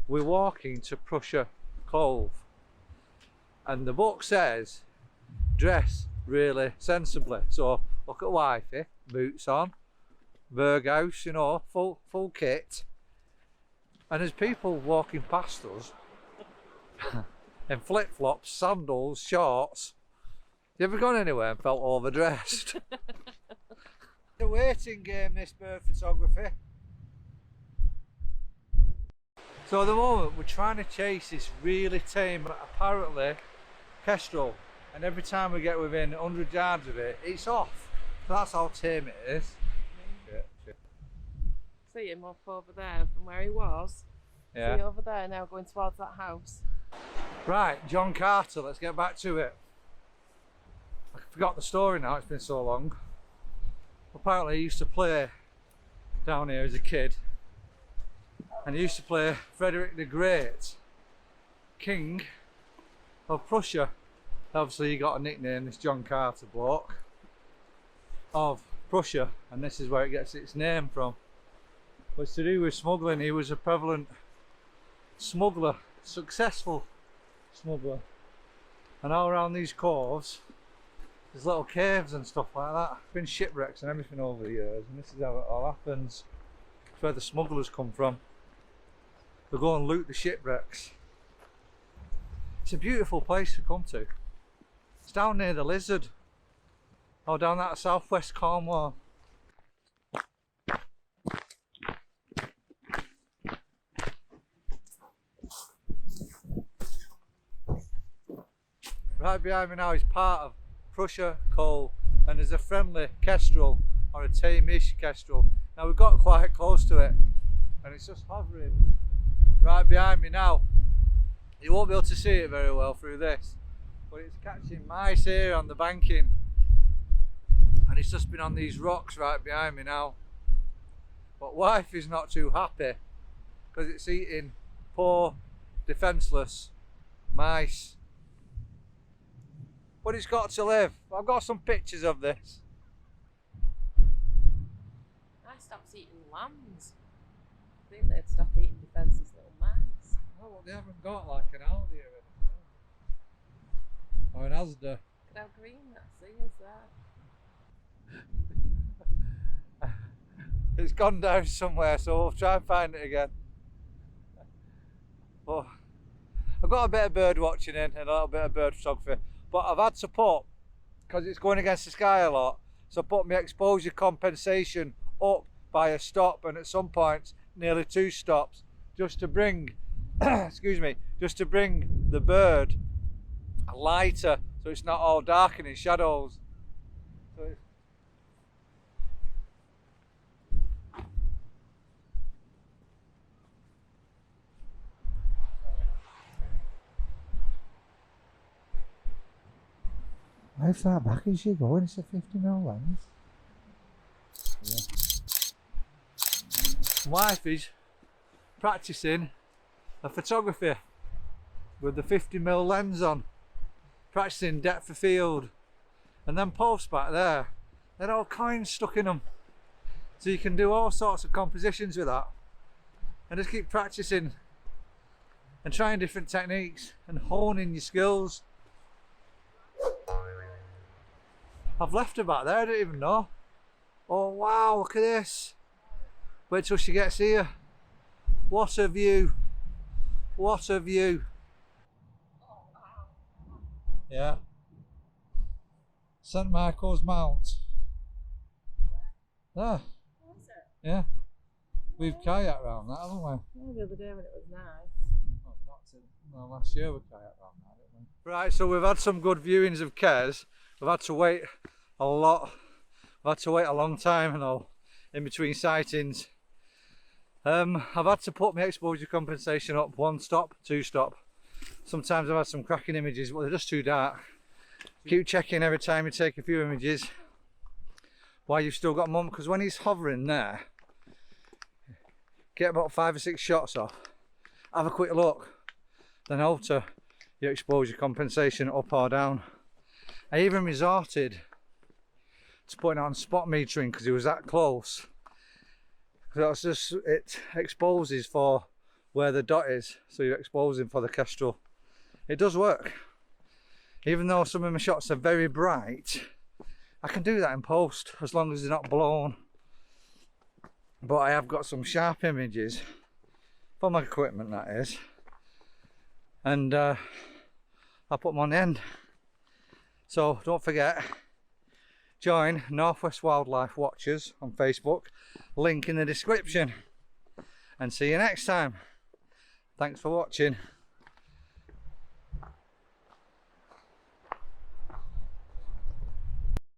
we're walking to Prussia Cove, and the book says dress really sensibly. So look at wifey, boots on, Berghaus, you know, full kit, and there's people walking past us in flip-flops, sandals, shorts. You ever gone anywhere and felt overdressed? It's a waiting game, this bird photography. So at the moment we're trying to chase this really tame, apparently, Kestrel, and every time we get within 100 yards of it, it's off. That's how tame it is. See him up over there from where he was. Yeah. See over there now going towards that house. Right, John Carter, let's get back to it. I forgot the story now, it's been so long. Apparently he used to play down here as a kid, and he used to play Frederick the Great, King of Prussia. Obviously he got a nickname, this John Carter bloke, of Prussia, and this is where it gets its name from. But it's to do with smuggling. He was a prevalent smuggler, successful smuggler, and all around these coves there's little caves and stuff like that. Been shipwrecks and everything over the years, and this is how it all happens. It's where the smugglers come from. They go and loot the shipwrecks. It's a beautiful place to come to. It's down near the Lizard, or down that southwest Cornwall. Right behind me now is part of Prussia Cove, and there's a friendly Kestrel, or a tame-ish Kestrel. Now we've got quite close to it, and it's just hovering right behind me now. You won't be able to see it very well through this, but it's catching mice here on the banking, and it's just been on these rocks right behind me now. But wife is not too happy because it's eating poor, defenceless mice. But it's got to live. I've got some pictures of this. I stopped eating lambs. I think they'd stop eating defenceless little mice. Oh, well, they haven't got like an Aldi or anything, or an Asda. Look how green that sea is there. It's gone down somewhere, so we'll try and find it again. But I've got a bit of bird watching in and a little bit of bird photography. But I've had to put, because it's going against the sky a lot, so I put my exposure compensation up by a stop, and at some points nearly 2 stops, just to bring excuse me, just to bring the bird lighter, so it's not all darkening shadows. So it's how far back is she going? It's a 50mm lens. Yeah. Wife is practicing a photography with the 50mm lens on, practicing depth of field, and then posts back there. They're all coins stuck in them, so you can do all sorts of compositions with that, and just keep practicing and trying different techniques and honing your skills. I've left her back there, I didn't even know. Oh wow, look at this. Wait till she gets here. What a view. What a view. Yeah. St Michael's Mount. There. Yeah. We've kayaked around that, haven't we? Yeah, the other day when it was nice. Well, last year we kayaked around that, didn't we? Right, so we've had some good viewings of Kes. We've had to wait a lot. I've had to wait a long time and all in between sightings. I've had to put my exposure compensation up 1 stop, 2 stop. Sometimes I've had some cracking images, but they're just too dark. Keep checking every time you take a few images while you've still got mum, because when he's hovering there, get about 5 or 6 shots off, have a quick look, then alter your exposure compensation up or down. I even resorted to putting on spot metering because he was that close. That's just, it exposes for where the dot is, so you're exposing for the Kestrel. It does work. Even though some of my shots are very bright, I can do that in post as long as they're not blown. But I have got some sharp images for my equipment, that is, and I'll put them on the end. So don't forget, join Northwest Wildlife Watchers on Facebook, link in the description, and see you next time. Thanks for watching.